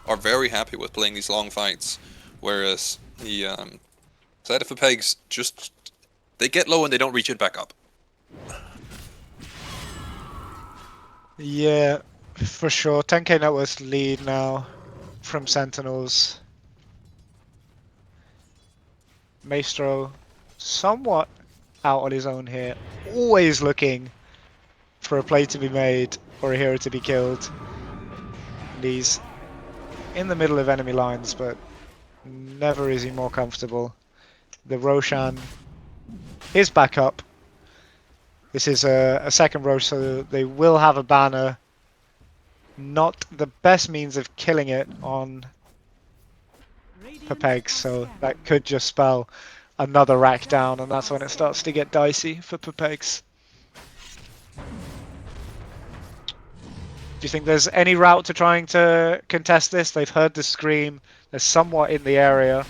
are very happy with playing these long fights, whereas the side of the Pegs just they get low and they don't reach it back up. Yeah, for sure. 10k net worth lead now from Sentinels. Maestro somewhat out on his own here, always looking for a play to be made or a hero to be killed. And he's in the middle of enemy lines, but never is he more comfortable. The Roshan is back up. This is a second Rosh, so they will have a banner. Not the best means of killing it on Pepegs, so that could just spell another rack down, and that's when it starts to get dicey for Pepegs. Do you think there's any route to trying to contest this? They've heard the scream. They're somewhat in the area.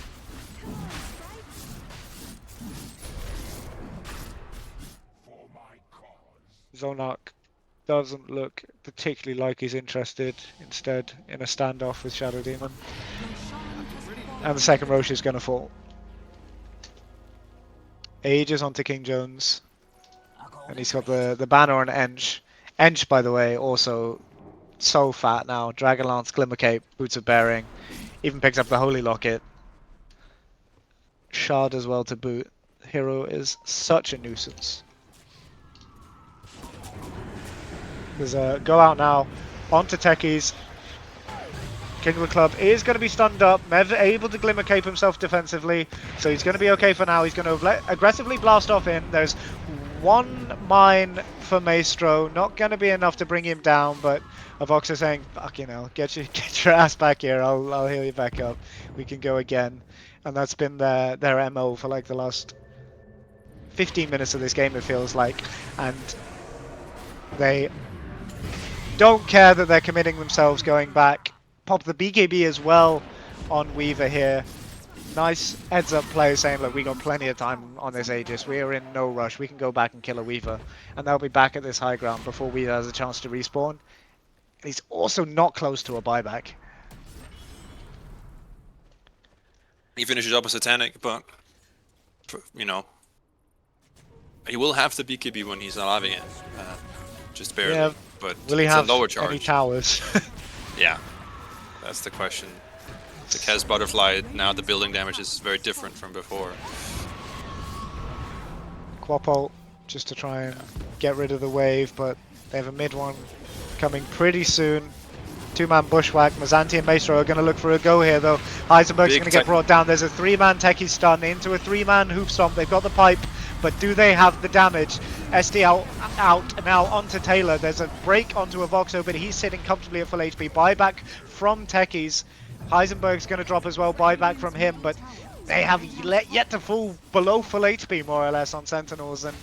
Zonark doesn't look particularly like he's interested, instead in a standoff with Shadow Demon. And the second Rosh is going to fall. Ages onto King Jones. And he's got the banner on Ench. Ench, by the way, also so fat now. Dragonlance, Glimmer Cape, Boots of Bearing. Even picks up the Holy Locket. Shard as well to boot. Hero is such a nuisance. There's a go out now onto Techies. King of the Club is going to be stunned up. Mev able to Glimmer Cape himself defensively, so he's going to be okay for now. He's going to aggressively blast off in. There's one mine for Maestro, not going to be enough to bring him down, but Avox is saying, fuck, get your ass back here. I'll heal you back up. We can go again. And that's been their MO for like the last 15 minutes of this game, it feels like. And they don't care that they're committing themselves going back. Pop the BKB as well on Weaver here. Nice heads up play saying, look, we got plenty of time on this Aegis. We are in no rush. We can go back and kill a Weaver. And they'll be back at this high ground before Weaver has a chance to respawn. And he's also not close to a buyback. He finishes up a Satanic, but, he will have the BKB when he's not having it. Just barely. Yeah, but will he it's have a lower charge. Any towers? Yeah, that's the question. The Kez Butterfly, now the building damage is very different from before. Quapult just to try and get rid of the wave, but they have a mid one coming pretty soon. Two-man bushwhack. Mazanti and Maestro are going to look for a go here, though. Heisenberg's going to get brought down. There's a three-man techie stun into a three-man hoof stomp. They've got the pipe, but do they have the damage? SD out now onto Taylor. There's a break onto a Voxo, but he's sitting comfortably at full HP. Buyback from techies. Heisenberg's going to drop as well. Buyback from him, but they have yet to fall below full HP, more or less, on Sentinels. And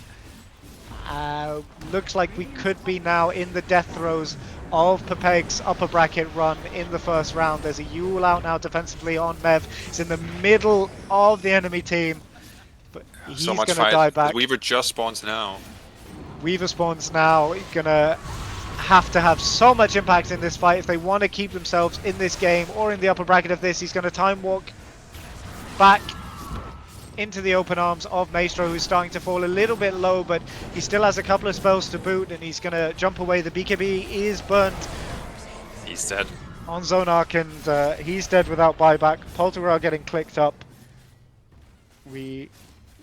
looks like we could be now in the death throes of Pepegs' upper bracket run in the first round. There's a Yule out now defensively on Mev. He's in the middle of the enemy team, but he's going to die back. Weaver just spawns now. Weaver spawns now. He's going to have so much impact in this fight if they want to keep themselves in this game or in the upper bracket of this. He's going to time walk back into the open arms of Maestro, who's starting to fall a little bit low, but he still has a couple of spells to boot, and he's going to jump away. The BKB is burnt. He's dead. On Zonark, and he's dead without buyback. Poltergeist getting clicked up. We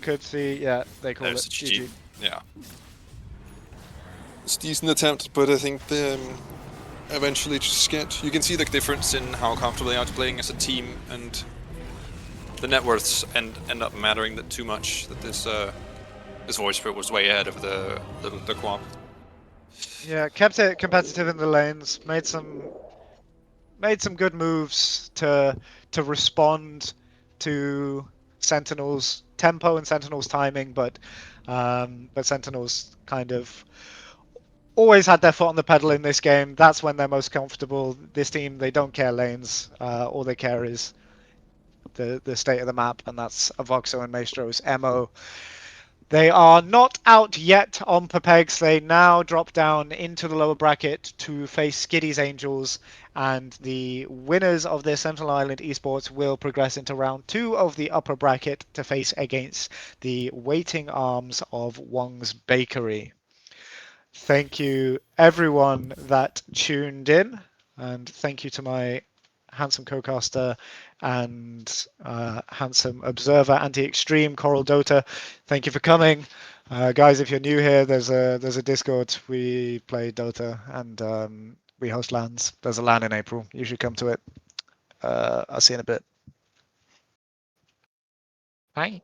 could see, yeah, they call it GG. Yeah. It's a decent attempt, but I think they eventually just get... You can see the difference in how comfortable they are playing as a team, and the net worths end up mattering that too much. That this Void Spirit was way ahead of the Quap. Yeah, kept it competitive in the lanes. Made some good moves to respond to Sentinel's tempo and Sentinel's timing, but Sentinel's kind of always had their foot on the pedal in this game. That's when they're most comfortable. This team, they don't care lanes. All they care is the state of the map, and that's Avoxo and Maestro's MO. They are not out yet on Pepegs. They now drop down into the lower bracket to face Skiddy's Angels, and the winners of the Sentinel Island Esports will progress into round 2 of the upper bracket to face against the waiting arms of Wong's Bakery. Thank you, everyone that tuned in, and thank you to my handsome co-caster and handsome observer anti-extreme Coral Dota. Thank you for coming, guys. If you're new here, there's a Discord. We play Dota and we host LANs. There's a LAN in April. You should come to it. I'll see you in a bit. Bye.